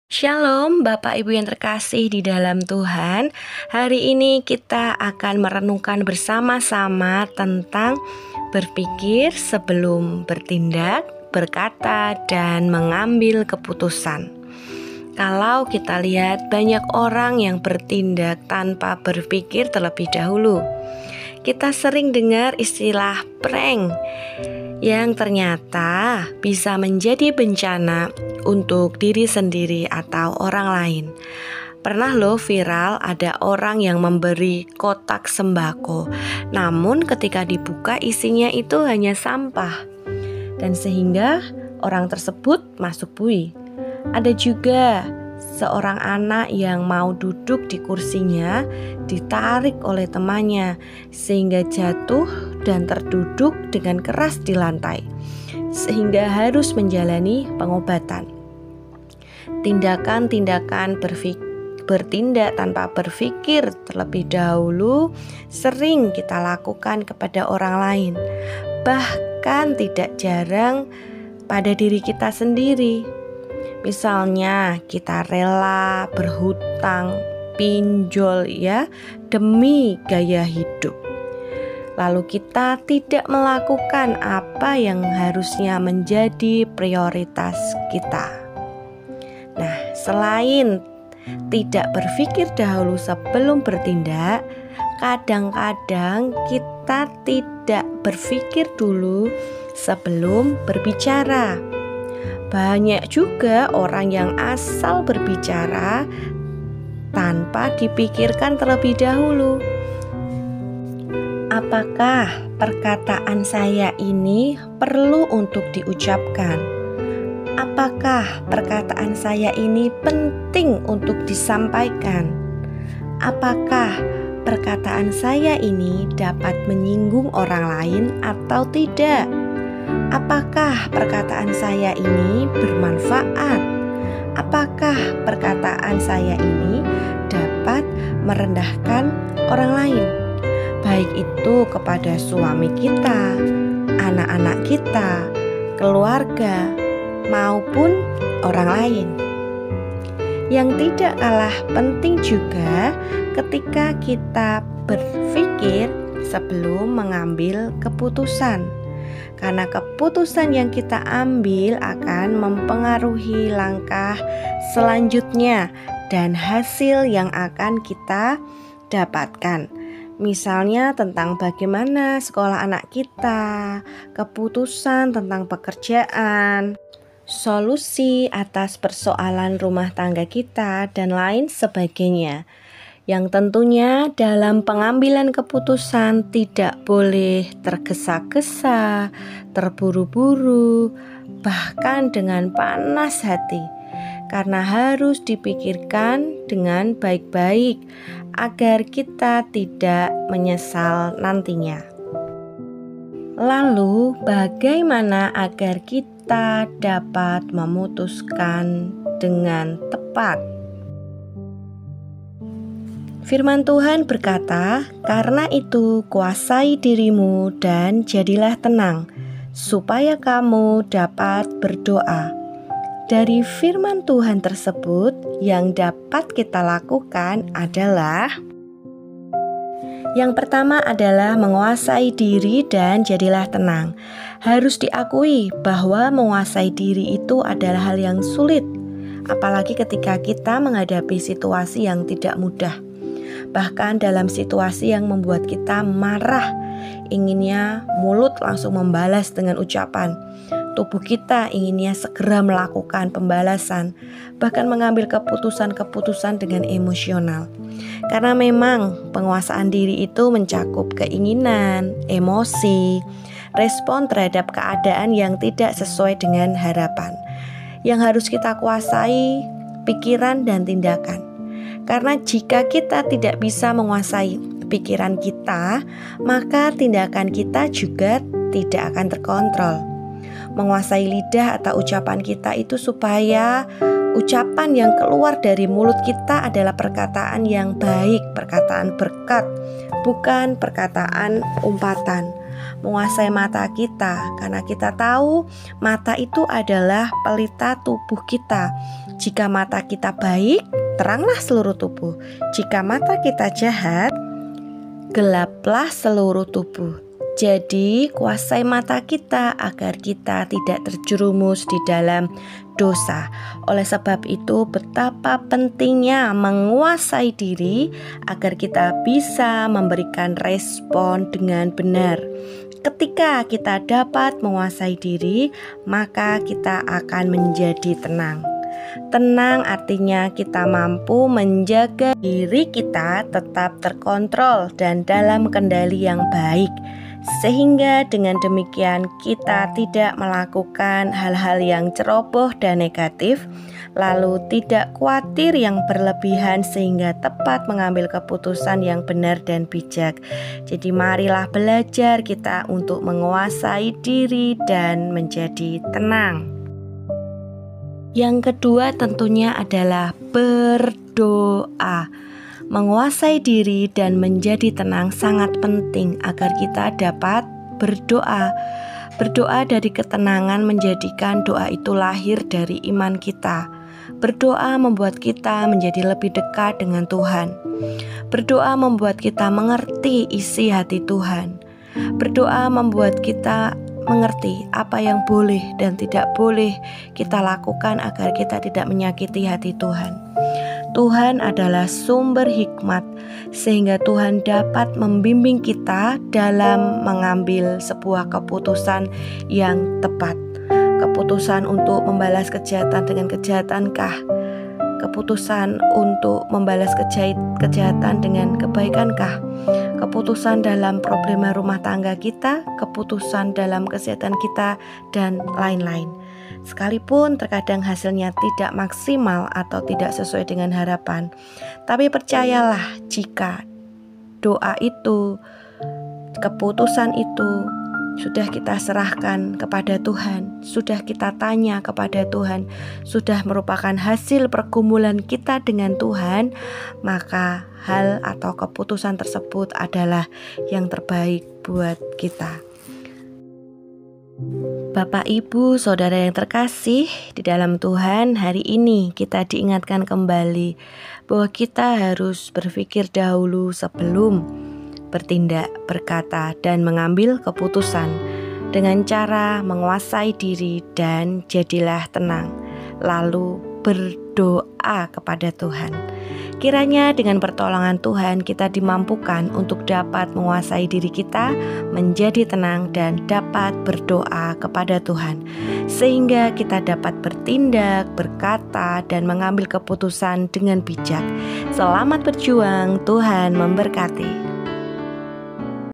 Shalom Bapak Ibu yang terkasih di dalam Tuhan. Hari ini kita akan merenungkan bersama-sama tentang berpikir sebelum bertindak, berkata, dan mengambil keputusan. Kalau kita lihat banyak orang yang bertindak tanpa berpikir terlebih dahulu. Kita sering dengar istilah prank yang ternyata bisa menjadi bencana untuk diri sendiri atau orang lain. Pernah loh viral ada orang yang memberi kotak sembako, namun ketika dibuka isinya itu hanya sampah, dan sehingga orang tersebut masuk bui. Ada juga seorang anak yang mau duduk di kursinya ditarik oleh temannya sehingga jatuh dan terduduk dengan keras di lantai, sehingga harus menjalani pengobatan. Tindakan-tindakan bertindak tanpa berpikir terlebih dahulu sering kita lakukan kepada orang lain, bahkan tidak jarang pada diri kita sendiri. Misalnya kita rela berhutang, pinjol demi gaya hidup. Lalu kita tidak melakukan apa yang harusnya menjadi prioritas kita. Nah, selain tidak berpikir dahulu sebelum bertindak, kadang-kadang kita tidak berpikir dulu sebelum berbicara. Banyak juga orang yang asal berbicara tanpa dipikirkan terlebih dahulu. Apakah perkataan saya ini perlu untuk diucapkan? Apakah perkataan saya ini penting untuk disampaikan? Apakah perkataan saya ini dapat menyinggung orang lain atau tidak? Apakah perkataan saya ini bermanfaat? Apakah perkataan saya ini dapat merendahkan orang lain? Baik itu kepada suami kita, anak-anak kita, keluarga, maupun orang lain. Yang tidak kalah penting juga ketika kita berpikir sebelum mengambil keputusan. Karena keputusan yang kita ambil akan mempengaruhi langkah selanjutnya dan hasil yang akan kita dapatkan. Misalnya tentang bagaimana sekolah anak kita, keputusan tentang pekerjaan, solusi atas persoalan rumah tangga kita, dan lain sebagainya. Yang tentunya dalam pengambilan keputusan tidak boleh tergesa-gesa, terburu-buru, bahkan dengan panas hati, karena harus dipikirkan dengan baik-baik agar kita tidak menyesal nantinya. Lalu, bagaimana agar kita dapat memutuskan dengan tepat? Firman Tuhan berkata, "Karena itu kuasai dirimu dan jadilah tenang, supaya kamu dapat berdoa." Dari firman Tuhan tersebut, yang dapat kita lakukan adalah yang pertama adalah menguasai diri dan jadilah tenang. Harus diakui bahwa menguasai diri itu adalah hal yang sulit, apalagi ketika kita menghadapi situasi yang tidak mudah. Bahkan dalam situasi yang membuat kita marah, inginnya mulut langsung membalas dengan ucapan. Tubuh kita inginnya segera melakukan pembalasan, bahkan mengambil keputusan-keputusan dengan emosional. Karena memang penguasaan diri itu mencakup keinginan, emosi, respon terhadap keadaan yang tidak sesuai dengan harapan. Yang harus kita kuasai pikiran dan tindakan. Karena jika kita tidak bisa menguasai pikiran kita, maka tindakan kita juga tidak akan terkontrol. Menguasai lidah atau ucapan kita itu supaya ucapan yang keluar dari mulut kita adalah perkataan yang baik, perkataan berkat, bukan perkataan umpatan. menguasai mata kita, karena kita tahu mata itu adalah pelita tubuh kita. Jika mata kita baik, teranglah seluruh tubuh. Jika mata kita jahat, gelaplah seluruh tubuh. Jadi, kuasai mata kita agar kita tidak terjerumus di dalam dosa. Oleh sebab itu, betapa pentingnya menguasai diri agar kita bisa memberikan respon dengan benar. Ketika kita dapat menguasai diri, maka kita akan menjadi tenang. Tenang artinya kita mampu menjaga diri kita tetap terkontrol dan dalam kendali yang baik, sehingga dengan demikian kita tidak melakukan hal-hal yang ceroboh dan negatif, lalu tidak khawatir yang berlebihan sehingga tepat mengambil keputusan yang benar dan bijak. Jadi marilah belajar kita untuk menguasai diri dan menjadi tenang. Yang kedua tentunya adalah berdoa. Menguasai diri dan menjadi tenang sangat penting agar kita dapat berdoa. Berdoa dari ketenangan menjadikan doa itu lahir dari iman kita. Berdoa membuat kita menjadi lebih dekat dengan Tuhan. Berdoa membuat kita mengerti isi hati Tuhan. Berdoa membuat kita mengerti apa yang boleh dan tidak boleh kita lakukan agar kita tidak menyakiti hati Tuhan. Tuhan adalah sumber hikmat, sehingga Tuhan dapat membimbing kita dalam mengambil sebuah keputusan yang tepat. Keputusan untuk membalas kejahatan dengan kejahatankah? Keputusan untuk membalas kejahatan dengan kebaikankah? Keputusan dalam problema rumah tangga kita, keputusan dalam kesehatan kita, dan lain-lain. Sekalipun terkadang hasilnya tidak maksimal atau tidak sesuai dengan harapan, tapi percayalah jika doa itu, keputusan itu sudah kita serahkan kepada Tuhan, sudah kita tanya kepada Tuhan, sudah merupakan hasil pergumulan kita dengan Tuhan, maka hal atau keputusan tersebut adalah yang terbaik buat kita. Bapak, Ibu, Saudara yang terkasih di dalam Tuhan, hari ini kita diingatkan kembali bahwa kita harus berpikir dahulu sebelum bertindak, berkata, dan mengambil keputusan dengan cara menguasai diri dan jadilah tenang, lalu berdoa kepada Tuhan. Kiranya dengan pertolongan Tuhan kita dimampukan untuk dapat menguasai diri kita, menjadi tenang dan dapat berdoa kepada Tuhan, sehingga kita dapat bertindak, berkata, dan mengambil keputusan dengan bijak. Selamat berjuang, Tuhan memberkati.